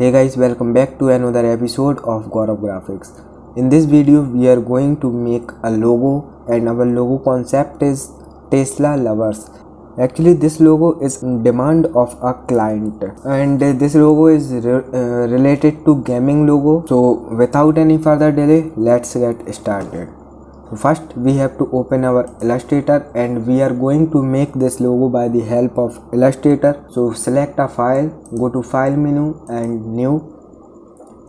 Hey guys, welcome back to another episode of Gaurav Graphics. In this video, we are going to make a logo, and our logo concept is Tesla Lovers. Actually, this logo is in demand of a client, and this logo is related to gaming logo. So without any further delay, let's get started. First we have to open our Illustrator, and we are going to make this logo by the help of Illustrator. So select a file, go to file menu and new,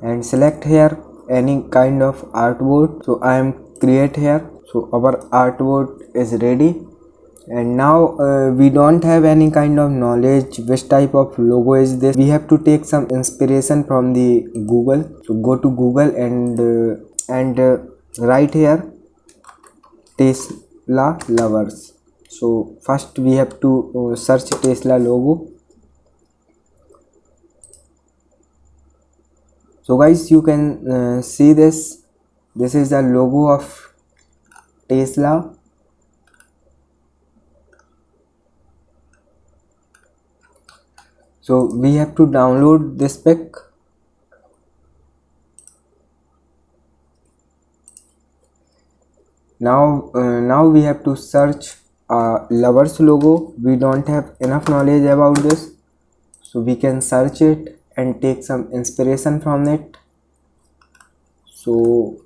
and select here any kind of artboard. So I am create here. So our artboard is ready, and now we don't have any kind of knowledge which type of logo is this. We have to take some inspiration from the Google. So go to Google and write here Tesla Lovers. So first we have to search Tesla logo. So guys, you can see this is the logo of Tesla. So we have to download this pic. Now we have to search Lovers logo. We don't have enough knowledge about this, so we can search it and take some inspiration from it. So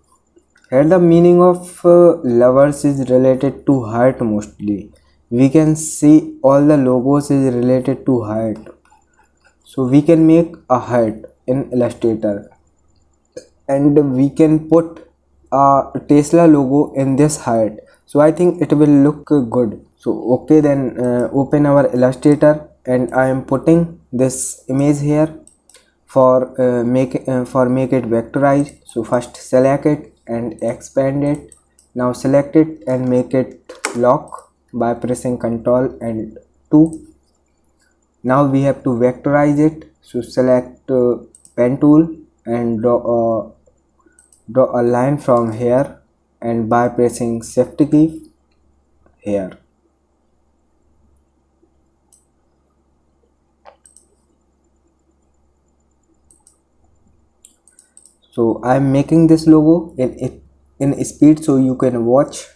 here the meaning of lovers is related to heart mostly. We can see all the logos is related to heart. So we can make a heart in Illustrator, and we can put a Tesla logo in this heart. So I think it will look good. So okay, then open our Illustrator, and I am putting this image here for make it vectorize. So first select it and expand it. Now select it and make it lock by pressing Ctrl and 2. Now we have to vectorize it. So select pen tool and draw a line from here, and by pressing shift key here. So I am making this logo in speed so you can watch.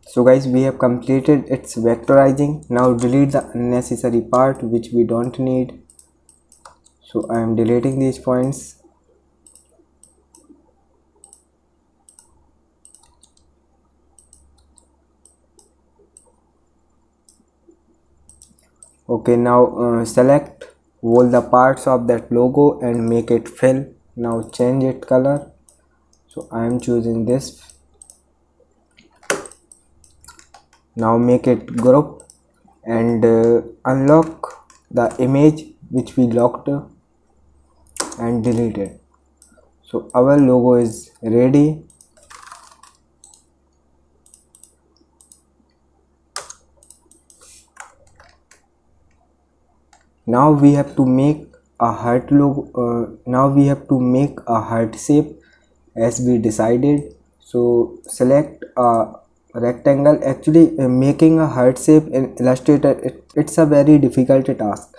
So guys, we have completed its vectorizing. Now delete the unnecessary part which we don't need. So I am deleting these points. Okay, now select all the parts of that logo and make it fill. Now change it color. So I am choosing this. Now make it group and unlock the image which we locked and delete it. So our logo is ready. Now we have to make a heart logo. Now we have to make a heart shape as we decided. So select a rectangle. Actually making a heart shape in Illustrator, it's a very difficult task,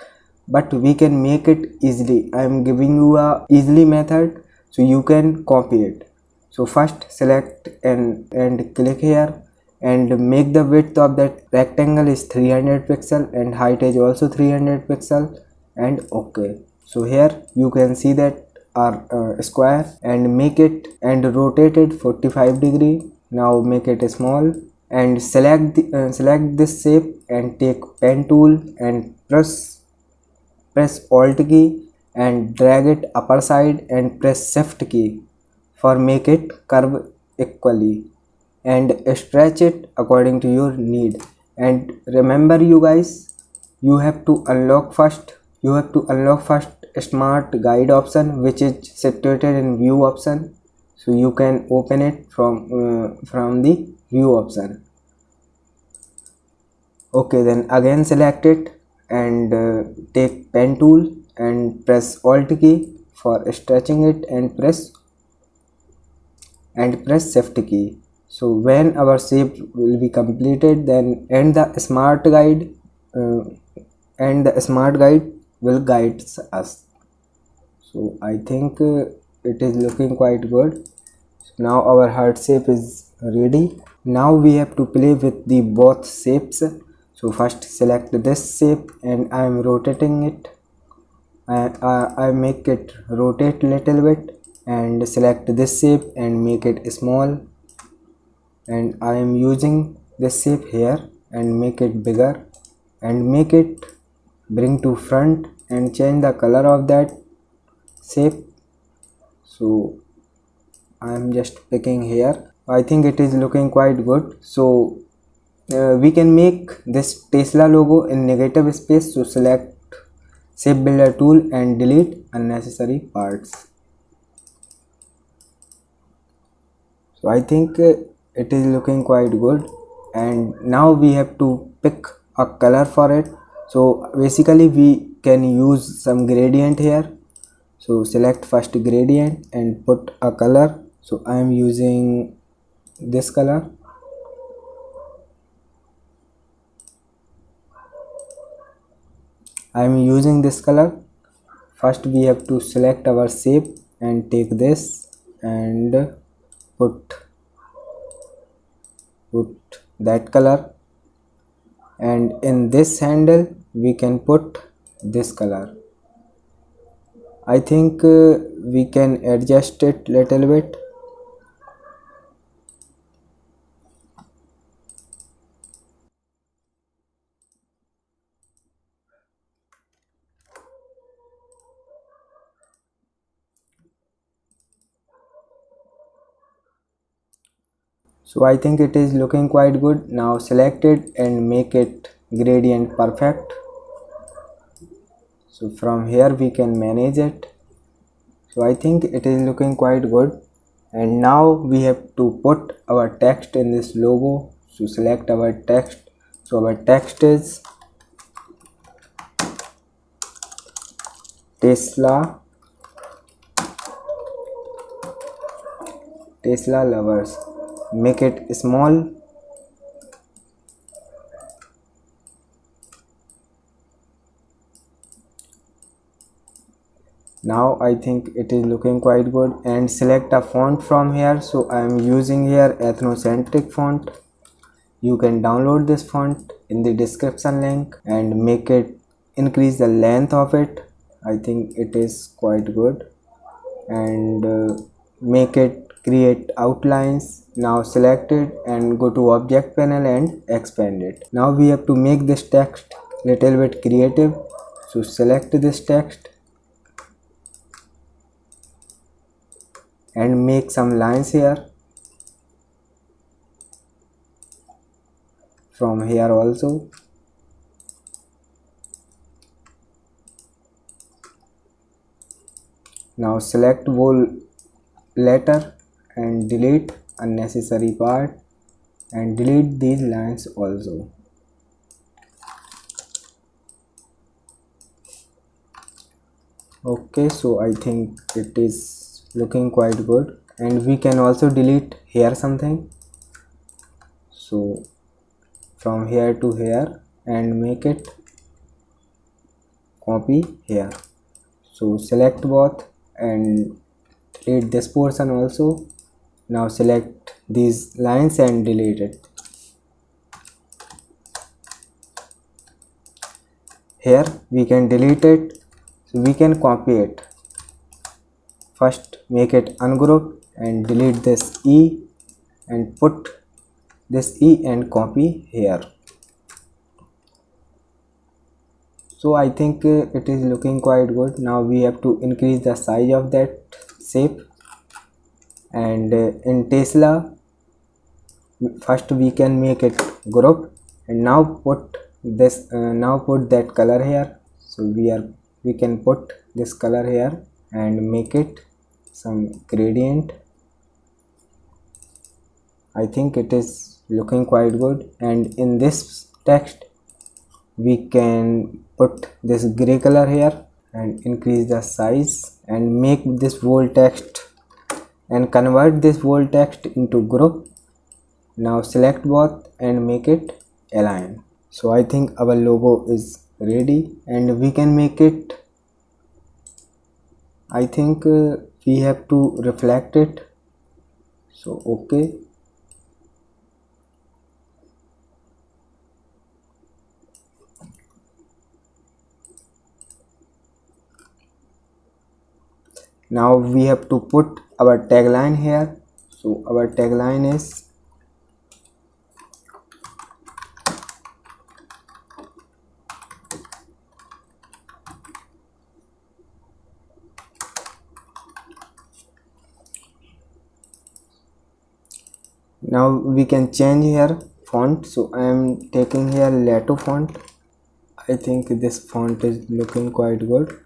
but we can make it easily. I am giving you a easily method so you can copy it. So first select and click here and make the width of that rectangle is 300 pixel and height is also 300 pixel, and okay. So here you can see that our square, and make it and rotate it 45°. Now make it small and select this shape and take pen tool and press Alt key and drag it upper side and press shift key for make it curve equally, and stretch it according to your need. And remember you guys, you have to unlock first smart guide option, which is situated in view option, so you can open it from the view option. Okay, then again select it and take pen tool and press alt key for stretching it, and press shift key. So when our shape will be completed, then end the smart guide and the smart guide will guide us. So I think it is looking quite good. Now our heart shape is ready. Now we have to play with the both shapes. So first select this shape and I am rotating it. I make it rotate little bit, and select this shape and make it small, and I am using this shape here and make it bigger, and make it bring to front and change the color of that shape. So I am just picking here. I think it is looking quite good. So we can make this Tesla logo in negative space. So select shape builder tool and delete unnecessary parts. So I think it is looking quite good, and now we have to pick a color for it. So basically we can use some gradient here. So select first gradient and put a color. So I am using this color. I am using this color. First we have to select our shape and take this and put that color, and in this handle we can put this color. I think we can adjust it little bit. So I think it is looking quite good. Now select it and make it gradient perfect. So from here we can manage it. So I think it is looking quite good, and now we have to put our text in this logo. So select our text. So our text is Tesla lovers. Make it small. Now I think it is looking quite good, and select a font from here. So I am using here ethnocentric font. You can download this font in the description link and make it increase the length of it. I think it is quite good, and make it create outlines. Now select it and go to object panel and expand it. Now we have to make this text little bit creative. So select this text and make some lines here. From here also. Now select whole letter and delete unnecessary part, and delete these lines also. Okay, so I think it is looking quite good, and we can also delete here something. So from here to here and make it copy here. So select both and delete this portion also. Now select these lines and delete it. Here we can delete it. So we can copy it. First make it ungroup and delete this E and put this E and copy here. So I think it is looking quite good. Now we have to increase the size of that shape, and in Tesla first we can make it group, and now put this now put that color here. So we can put this color here and make it some gradient. I think it is looking quite good. And in this text we can put this gray color here and increase the size and make this whole text and convert this whole text into group. Now select both and make it align. So I think our logo is ready, and we can make it, I think we have to reflect it. So okay, now we have to put our tagline here. So our tagline is now we can change here font. So I am taking here Lato font. I think this font is looking quite good.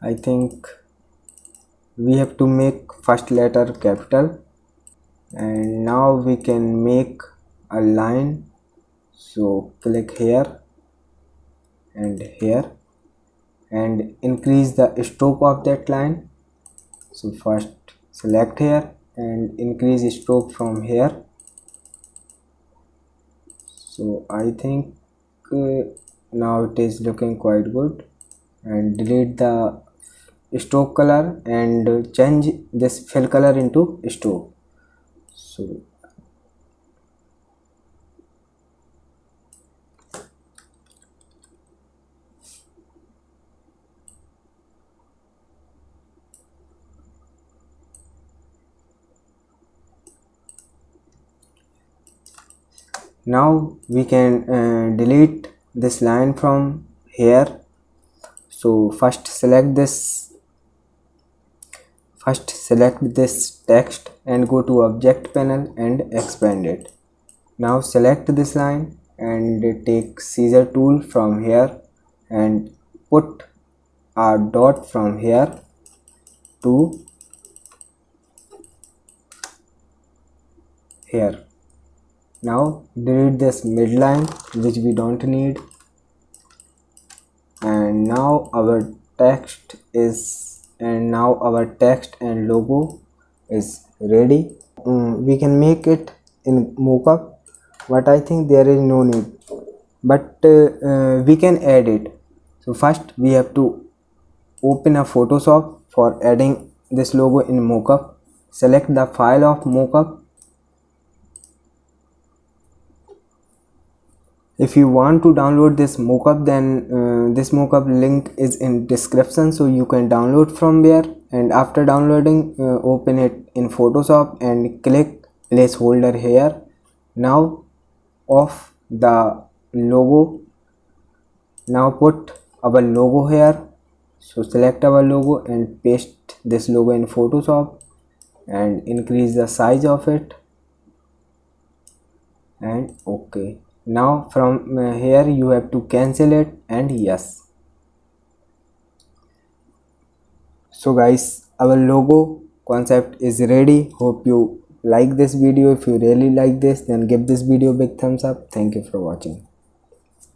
I think we have to make first letter capital, and now we can make a line. So click here and here and increase the stroke of that line. So first select here and increase stroke from here. So I think now it is looking quite good. And delete the stroke color and change this fill color into stroke. So now we can delete this line from here. So first select this text and go to object panel and expand it. Now select this line and take scissor tool from here and put a dot from here to here. Now delete this midline which we don't need, and now our text and logo is ready. We can make it in mockup, but I think there is no need, but we can add it. So first we have to open a Photoshop for adding this logo in mockup. Select the file of mockup. If you want to download this mockup, then this mockup link is in description, so you can download from there. And after downloading, open it in Photoshop and click placeholder here. Now off the logo. Now put our logo here. So select our logo and paste this logo in Photoshop and increase the size of it, and okay. Now from here you have to cancel it and yes. So guys, our logo concept is ready. Hope you like this video. If you really like this, then give this video a big thumbs up. Thank you for watching.